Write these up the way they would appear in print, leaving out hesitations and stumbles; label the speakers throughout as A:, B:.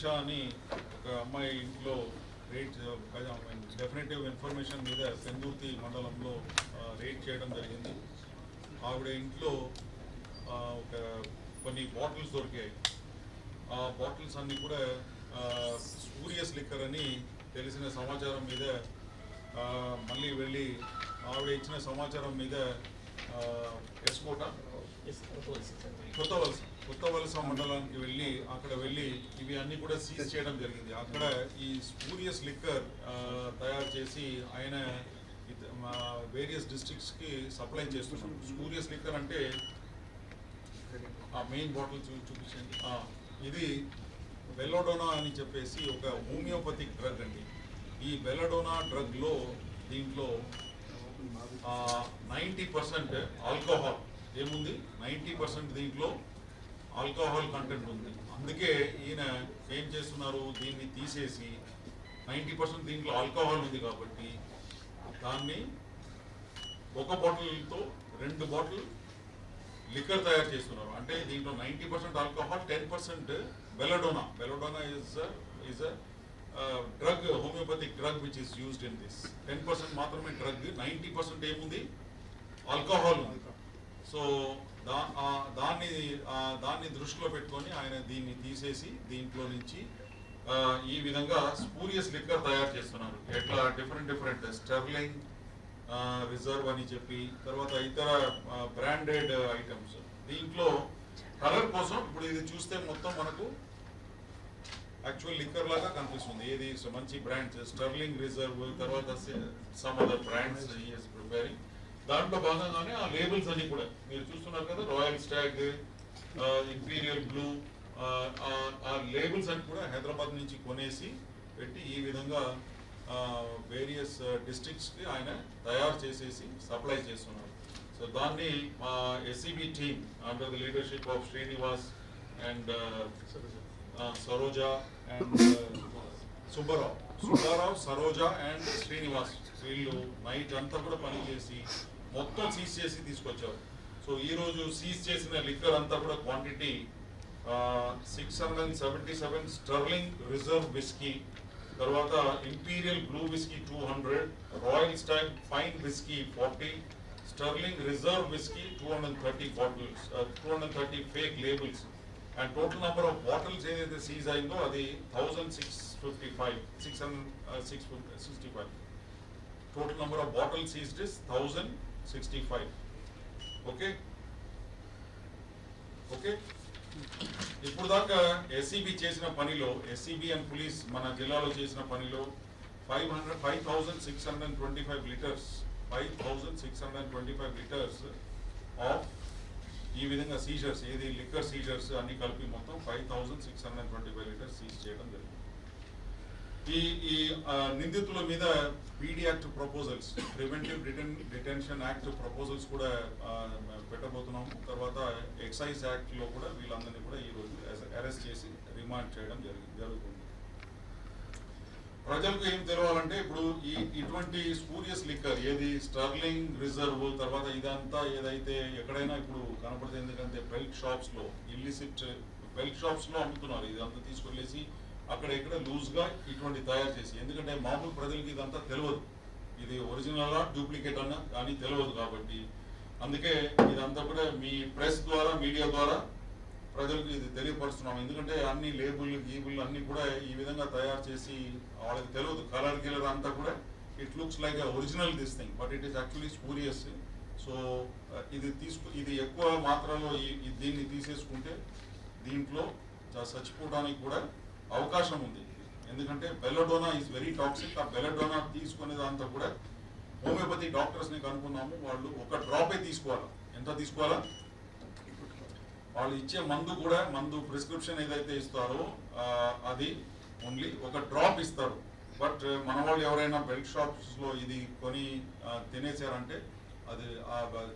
A: మనీషా అని ఒక అమ్మాయి ఇంట్లో రేట్ డెఫినెటివ్ ఇన్ఫర్మేషన్ మీద పెందుర్తి మండలంలో రేట్ చేయడం జరిగింది. ఆవిడ ఇంట్లో ఒక కొన్ని బాటిల్స్ దొరికాయి. ఆ బాటిల్స్ అన్నీ కూడా స్పూరియస్ లిక్కర్ అని తెలిసిన సమాచారం మీద మళ్ళీ వెళ్ళి ఆవిడ ఇచ్చిన సమాచారం మీద ఎస్కోట కొత్త వలస మండలానికి వెళ్ళి అక్కడ వెళ్ళి ఇవి అన్నీ కూడా సీజ్ చేయడం జరిగింది. అక్కడ ఈ స్పూరియస్ లిక్కర్ తయారు చేసి ఆయన వేరియస్ డిస్ట్రిక్ట్స్కి సప్లై చేస్తున్నాం. స్పూరియస్ లిక్కర్ అంటే ఆ మెయిన్ బాటిల్ చూపించండి. ఇది బెల్లడోనా అని చెప్పేసి ఒక హోమియోపతిక్ డ్రగ్ అండి. ఈ బెల్లడోనా డ్రగ్లో దీంట్లో 90% ఆల్కహాల్ ఏముంది, 90% దీంట్లో ఆల్కహాల్ కంటెంట్ ఉంది. అందుకే ఈయన ఏం చేస్తున్నారు, దీన్ని తీసేసి 90% దీంట్లో ఆల్కహాల్ ఉంది కాబట్టి దాన్ని ఒక బాటిల్తో 2 బాటిల్ లిక్కర్ తయారు చేస్తున్నారు. అంటే దీంట్లో 90% alcohol, 10% belladonna. Belladonna is a drug, homeopathic drug which is used in this. 10% మాత్రమే డ్రగ్, 90% ఏముంది, ఆల్కహాల్ ఉంది. సో దాన్ని దృష్టిలో పెట్టుకొని ఆయన దీన్ని తీసేసి దీంట్లో నుంచి ఈ విధంగా స్పూరియస్ లిక్కర్ తయారు చేస్తున్నారు. ఎట్లా డిఫరెంట్ స్టెర్లింగ్ రిజర్వ్ అని చెప్పి తర్వాత ఇతర బ్రాండెడ్ ఐటమ్స్. దీంట్లో కలర్ కోసం ఇప్పుడు ఇది చూస్తే మొత్తం మనకు యాక్చువల్ లిక్కర్ లాగా కనిపిస్తుంది. ఏది మంచి బ్రాండ్స్, స్టెర్లింగ్ రిజర్వ్, తర్వాత some other brands is preparing. దాంట్లో భాగంగానే ఆ లేబుల్స్ అన్ని కూడా మీరు చూస్తున్నారు కదా, రాయల్ స్టాగ్, ఇంపీరియల్ బ్లూ, ఆ లేబుల్స్ అన్ని కూడా హైదరాబాద్ నుంచి కొనేసి పెట్టి ఈ విధంగా వేరియస్ డిస్ట్రిక్ట్స్కి ఆయన తయారు చేసేసి సప్లై చేస్తున్నారు. సో దాన్ని మా SCB team under the leadership of Srinivas and Saroja and Subbarao, Saroja and Srinivas, వీళ్ళు నైట్ అంతా కూడా పనిచేసి మొత్తం సీజ్ చేసి తీసుకొచ్చారు. సో ఈరోజు సీజ్ చేసిన లిక్కర్ అంతా కూడా క్వాంటిటీ 677 స్టర్లింగ్ రిజర్వ్ విస్కీ, తర్వాత Imperial Blue whisky 200, Royal Stag fine whisky 40, Sterling Reserve whisky 230 bottles, 230 fake labels. And total number of bottles ఏదైతే సీజ్ అయిందో అది 665. Total number of bottles seized is 1065. Okay. ఇప్పుడు దాకా SCB చేసిన పనిలో, SCB and police మన జిల్లాలో చేసిన పనిలో 5,625 లీటర్స్, 5,625 లీటర్స్ ఆఫ్ ఈ విధంగా సీజర్స్, ఏది లిక్కర్ సీజర్స్ అన్ని కలిపి మొత్తం 5,625 లీటర్స్ సీజ్ చేయడం జరిగింది. ఈ నిందితుల మీద PD act proposals, preventive detention act proposals కూడా పెట్టబోతున్నాము. తర్వాత ఎక్సైజ్ యాక్ట్లో కూడా వీళ్ళందరినీ కూడా ఈరోజు అరెస్ట్ చేసి రిమాండ్ చేయడం జరుగుతుంది. ప్రజలకు ఏం తెలవాలంటే ఇప్పుడు ఇటువంటి స్పూరియస్ లిక్కర్, ఏది స్టర్లింగ్ రిజర్వ్, తర్వాత ఇదంతా ఏదైతే ఎక్కడైనా ఇప్పుడు కనపడుతుంది. ఎందుకంటే బెల్ట్ షాప్స్లో, ఇల్లిసిట్ బెల్ట్ షాప్స్లో అమ్ముతున్నారు. ఇదంతా తీసుకెళ్ళేసి అక్కడ ఇక్కడ లూజ్గా ఇటువంటి తయారు చేసి, ఎందుకంటే మామూలు ప్రజలకి ఇదంతా తెలియదు, ఇది ఒరిజినల్ డూప్లికేట్ అన్న కానీ తెలియదు. కాబట్టి అందుకే ఇదంతా కూడా మీ ప్రెస్ ద్వారా, మీడియా ద్వారా ప్రజలకు ఇది తెలియపరుస్తున్నాం. ఎందుకంటే అన్ని గీబుల్ అన్ని కూడా ఈ విధంగా తయారు చేసి వాళ్ళకి తెలియదు. కలర్ అంతా కూడా it looks like original this thing, but it is actually spurious. So ఇది ఎక్కువ మాత్రలో దీన్ని తీసేసుకుంటే దీంట్లో చచ్చిపోవడానికి కూడా అవకాశం ఉంది. ఎందుకంటే బెల్లడోనా ఈజ్ వెరీ టాక్సిక్. ఆ బెల్లడోనా తీసుకునేదంతా కూడా హోమియోపతి డాక్టర్స్ని కనుక్కున్నాము. వాళ్ళు ఒక డ్రాపే తీసుకోవాలి. ఎంత తీసుకోవాలా? వాళ్ళు ఇచ్చే మందు ప్రిస్క్రిప్షన్ ఏదైతే ఇస్తారో అది ఓన్లీ ఒక డ్రాప్ ఇస్తారు. బట్ మన వాళ్ళు ఎవరైనా బెల్ట్ షాప్స్లో ఇది కొని తినేసారంటే అది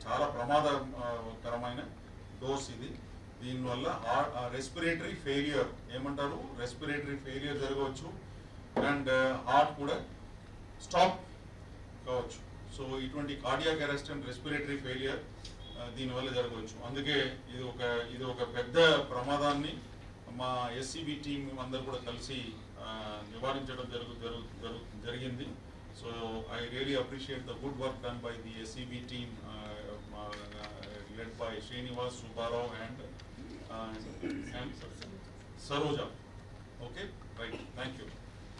A: చాలా ప్రమాదకరమైన డోస్ ఇది. దీనివల్ల రెస్పిరేటరీ ఫెయిలియర్, ఏమంటారు, రెస్పిరేటరీ ఫెయిలియర్ జరగవచ్చు అండ్ హార్ట్ కూడా స్టాప్ కావచ్చు. సో ఇటువంటి cardiac arrest and respiratory failure దీనివల్ల జరగవచ్చు. అందుకే ఇది ఒక పెద్ద ప్రమాదాన్ని మా ఎస్సీబీ టీం అందరు కూడా కలిసి నివారించడం జరిగింది. So I really appreciate the good work done by the SCB team led by Srinivas, Subbarao and Saroja. Okay, right. Thank you.